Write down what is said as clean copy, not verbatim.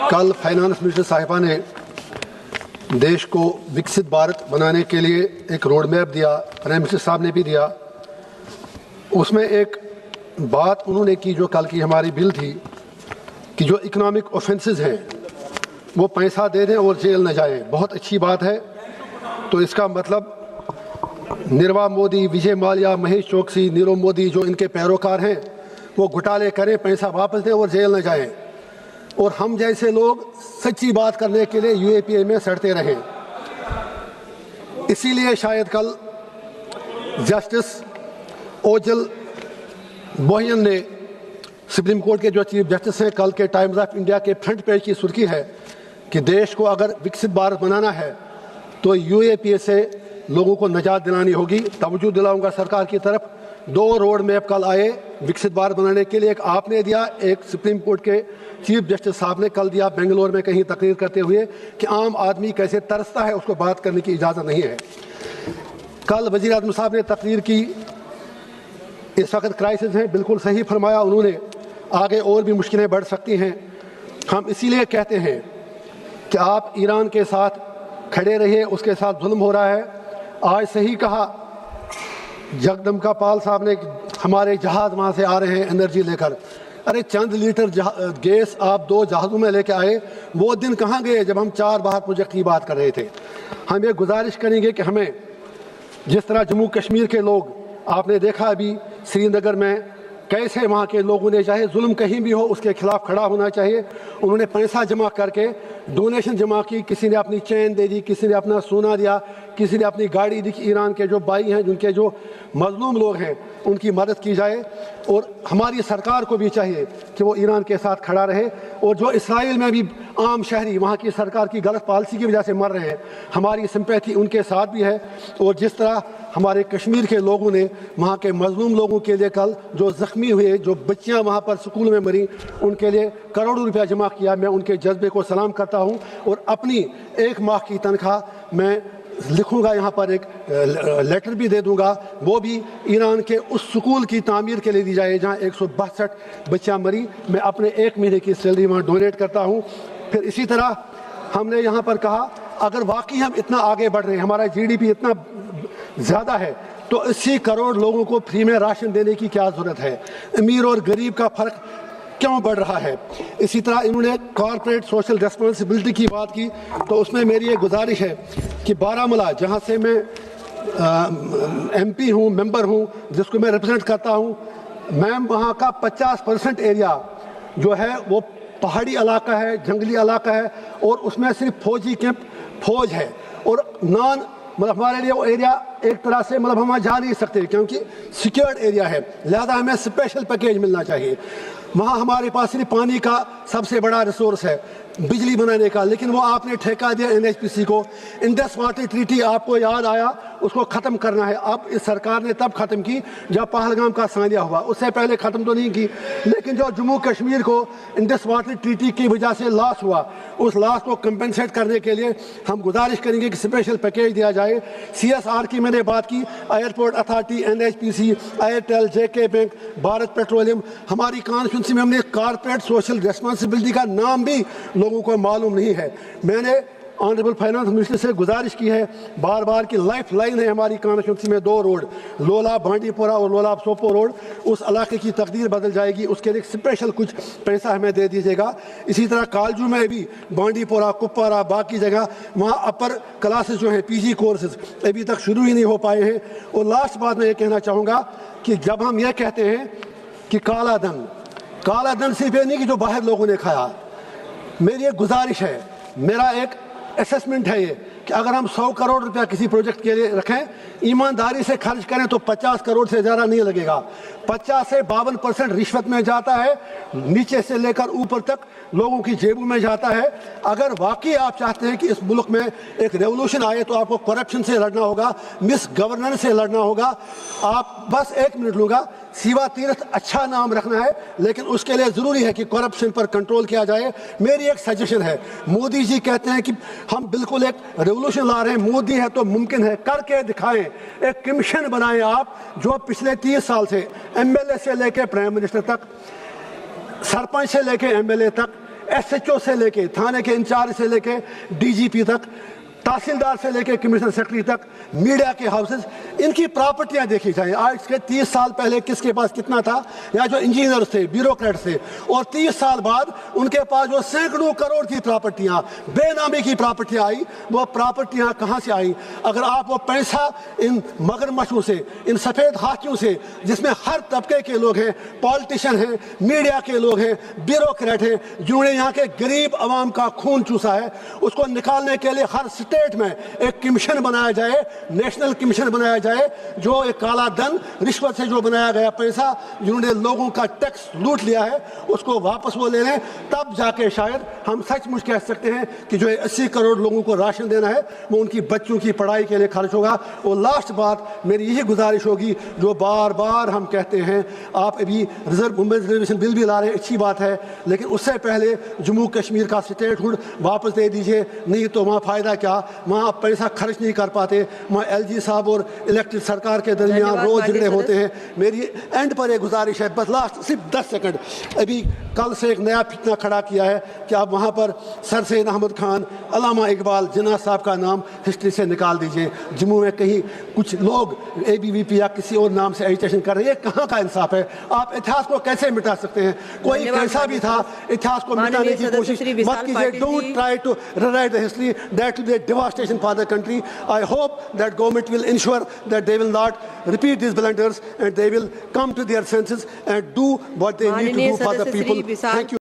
कल finance minister साहिबा ने देश को विकसित भारत बनाने के लिए एक रोड मैप दिया, प्राइम मिनिस्टर साहब ने भी दिया। उसमें एक बात उन्होंने की जो कल की हमारी बिल थी कि जो इकोनॉमिक ऑफेंसेस हैं वो पैसा दे दें और जेल न जाएं। बहुत अच्छी बात है। तो इसका मतलब निर्मला मोदी, विजय माल्या, महेश चोकसी, नीरव मोदी जो इनके पैरोकार हैं वो घोटाले करें, पैसा वापस दें और जेल न जाएं, और हम जैसे लोग सच्ची बात करने के लिए यूएपीए में सड़ते रहें। इसीलिए शायद कल जस्टिस ओजल बोहियन ने, सुप्रीम कोर्ट के जो चीफ जस्टिस हैं, कल के टाइम्स ऑफ इंडिया के फ्रंट पेज की सुर्खी है कि देश को अगर विकसित भारत बनाना है तो यूएपीए से लोगों को निजात दिलानी होगी। तवज्जो दिलाऊंगा सरकार की तरफ। 2 रोड मैप कल आए विकसित भारत बनाने के लिए। एक आपने दिया, एक सुप्रीम कोर्ट के चीफ जस्टिस साहब ने कल दिया बेंगलोर में कहीं तकरीर करते हुए कि आम आदमी कैसे तरसता है, उसको बात करने की इजाज़त नहीं है। कल वज़ीर आज़म साहब ने तकरीर की, इस वक्त क्राइसिस है, बिल्कुल सही फरमाया उन्होंने, आगे और भी मुश्किलें बढ़ सकती हैं। हम इसीलिए कहते हैं कि आप ईरान के साथ खड़े रहिए, उसके साथ जुल्म हो रहा है। आज सही कहा जगदम्बिका पाल साहब ने, हमारे जहाज़ वहाँ से आ रहे हैं एनर्जी लेकर। अरे चंद लीटर गैस आप 2 जहाज़ों में लेके आए, वो दिन कहाँ गए जब हम 4 बाहर प्रोजेक्ट की बात कर रहे थे। हम ये गुजारिश करेंगे कि हमें, जिस तरह जम्मू कश्मीर के लोग, आपने देखा अभी श्रीनगर में कैसे वहाँ के लोगों ने, चाहे जुल्म कहीं भी हो, उसके खिलाफ खड़ा होना चाहिए। उन्होंने पैसा जमा करके डोनेशन जमा की, किसी ने अपनी चैन दे दी, किसी ने अपना सोना दिया, किसी ने अपनी गाड़ी दी। ईरान के जो भाई हैं, जिनके जो मजलूम लोग हैं, उनकी मदद की जाए। और हमारी सरकार को भी चाहिए कि वो ईरान के साथ खड़ा रहे। और जो इसराइल में भी आम शहरी वहाँ की सरकार की गलत पॉलिसी की वजह से मर रहे हैं, हमारी सिंपैथी उनके साथ भी है। और जिस तरह हमारे कश्मीर के लोगों ने वहाँ के मजलूम लोगों के लिए कल जो ज़ख्मी हुए, जो बच्चियाँ वहाँ पर स्कूल में मरी, उनके लिए करोड़ों रुपया जमा किया। मैं उनके जज्बे को सलाम करता हूँ। और अपनी 1 माह की तनख्वाह मैं लिखूंगा, यहाँ पर एक लेटर भी दे दूंगा, वो भी ईरान के उस स्कूल की तामीर के लिए दी जाए जहाँ 162 बच्चियाँ मरी। मैं अपने 1 महीने की सैलरी वहाँ डोनेट करता हूँ। फिर इसी तरह हमने यहाँ पर कहा, अगर वाकई हम इतना आगे बढ़ रहे हैं, हमारा जीडीपी इतना ज़्यादा है, तो 80 करोड़ लोगों को फ्री में राशन देने की क्या ज़रूरत है? अमीर और गरीब का फ़र्क क्यों बढ़ रहा है? इसी तरह इन्होंने कॉर्पोरेट सोशल रिस्पॉन्सिबिलिटी की बात की, तो उसमें मेरी एक गुजारिश है कि बारामूला, जहाँ से मैं एमपी हूँ, मेंबर हूँ, जिसको मैं रिप्रेजेंट करता हूँ, मैं वहाँ का 50% एरिया जो है वो पहाड़ी इलाका है, जंगली इलाका है, और उसमें सिर्फ फौजी कैंप, फौज है। और हमारे लिए वो एरिया एक तरह से हम जा नहीं सकते क्योंकि सिक्योर्ड एरिया है, लिहाजा हमें स्पेशल पैकेज मिलना चाहिए। वहाँ हमारे पास सिर्फ पानी का सबसे बड़ा रिसोर्स है, बिजली बनाने का, लेकिन वो आपने ठेका दिया एनएचपीसी को। इंडस वाटर ट्रीटी आपको याद आया, उसको ख़त्म करना है। अब इस सरकार ने तब ख़त्म की जब पहलगाम का सानिया हुआ, उससे पहले ख़त्म तो नहीं की। लेकिन जो जम्मू कश्मीर को इंडस वाटर ट्रीटी की वजह से लॉस हुआ, उस लॉस को कंपनसेट करने के लिए हम गुजारिश करेंगे कि स्पेशल पैकेज दिया जाए। CSR की मैंने बात की, airport authority, NHPC, Airtel, JK bank, Bharat petroleum. हमारी कॉन्स्टिट्यूंसी में हमने कॉर्पोरेट सोशल रिस्पॉन्सिबिलिटी का नाम भी लोगों को मालूम नहीं है। मैंने ऑनरेबल फाइनेंस मिनिस्टर से गुजारिश की है, बार बार की लाइफ लाइन है हमारी कॉन्स्टिट्यूंसी में 2 रोड, लोला बांडीपुरा और लोला सोपो रोड। उस इलाके की तकदीर बदल जाएगी, उसके लिए स्पेशल कुछ पैसा हमें दे दीजिएगा। इसी तरह कालजू में भी बांडीपुरा, कुपवारा, बाकी जगह वहाँ अपर क्लासेस जो हैं, PG कोर्सेज अभी तक शुरू ही नहीं हो पाए हैं। और लास्ट बात मैं ये कहना चाहूँगा कि जब हम ये कहते हैं कि काला धन सिर्फ ये नहीं कि जो बाहर लोगों ने खाया। मेरी एक गुजारिश है, मेरा एक असेसमेंट है ये कि अगर हम 100 करोड़ रुपया किसी प्रोजेक्ट के लिए रखें, ईमानदारी से खर्च करें तो 50 करोड़ से ज़्यादा नहीं लगेगा। 50 से 52% रिश्वत में जाता है, नीचे से लेकर ऊपर तक लोगों की जेबों में जाता है। अगर वाकई आप चाहते हैं कि इस मुल्क में एक रेवोल्यूशन आए तो आपको करप्शन से लड़ना होगा, मिस गवर्नेंस से लड़ना होगा। आप बस 1 मिनट लूँगा, शिवा तीर्थ अच्छा नाम रखना है, लेकिन उसके लिए ज़रूरी है कि करप्शन पर कंट्रोल किया जाए। मेरी एक सजेशन है, मोदी जी कहते हैं कि हम बिल्कुल एक रेवोल्यूशन ला रहे हैं, मोदी है तो मुमकिन है, करके दिखाएं। एक कमीशन बनाएं आप, जो पिछले 30 साल से MLA से लेके प्राइम मिनिस्टर तक, सरपंच से लेके MLA तक SHO سے لے کے تھانے کے انچارج سے لے کے DGP تک, تحصیلدار سے لے کے کمشنر سیکرٹری تک, میڈیا کے ہاؤسز, ان کی پراپرٹیاں دیکھی جائیں. آج کے 30 سال پہلے کس کے پاس کتنا تھا, یا جو انجینئرز تھے, بیوروکریٹس تھے, اور 30 سال بعد ان کے پاس جو سینکڑوں کروڑ کی پراپرٹیاں, بے نامی کی پراپرٹیاں آئی, وہ پراپرٹیاں کہاں سے آئیں؟ اگر آپ وہ پیسہ ان مگرمچھوں سے, ان سفید ہاتھیوں سے, جس میں ہر طبقے کے لوگ ہیں, پالیٹیشین ہیں, میڈیا کے لوگ ہیں, بیوروکریٹ ہیں, جنہوں نے یہاں کے غریب عوام کا خون چوسا ہے, اس کو نکالنے کے لیے ہر اسٹیٹ میں ایک کمیشن بنایا جائے, نیشنل کمیشن بنایا جائے, جو ایک کالا دھن, رشوت سے جو بنایا گیا پیسہ, جنہوں نے لوگوں کا ٹیکس لوٹ لیا ہے, اس کو واپس وہ لے لیں. تب جا کے شاید ہم سچ مچ کہہ سکتے ہیں کہ جو 80 کروڑ لوگوں کو راشن دینا ہے وہ ان کی بچوں کی پڑھائی کے لیے خرچ ہوگا. اور لاسٹ بات میری یہی گزارش ہوگی جو بار بار ہم کہتے ہیں, آپ ابھی ریزرویشن بل بھی لا رہے ہیں, اچھی بات ہے, لیکن اس سے پہلے جموں کشمیر کا اسٹیٹ ہوڈ واپس دے دیجئے, نہیں تو وہاں فائدہ کیا, وہاں آپ پیسہ خرچ نہیں کر پاتے, وہاں LG صاحب اور الیکٹڈ سرکار کے درمیان روز جھگڑے ہوتے ہیں. میری اینڈ پر ایک گزارش ہے, بس لاسٹ صرف 10 سیکنڈ. ابھی کل سے ایک نیا فتنہ کھڑا کیا ہے کہ آپ وہاں پر سر سید احمد خان, علامہ اقبال, جناح صاحب کا نام ہسٹری سے نکال دیجئے. جموں میں کہیں کچھ لوگ ABVP یا کسی اور نام سے ایجیٹیشن کر رہے ہیں, یہ کہاں کا انصاف ہے؟ آپ اتہاس کو کیسے مٹا سکتے ہیں؟ کوئی کیسا بھی تھا, اتہاس کو مٹانے کی کوشش مت کیجیے. Don't try to rewrite the history. That will be a devastation for the country. I hope that government will ensure that they will not repeat these blunders and they will come to their senses and do what they need to do for the people. Thank you.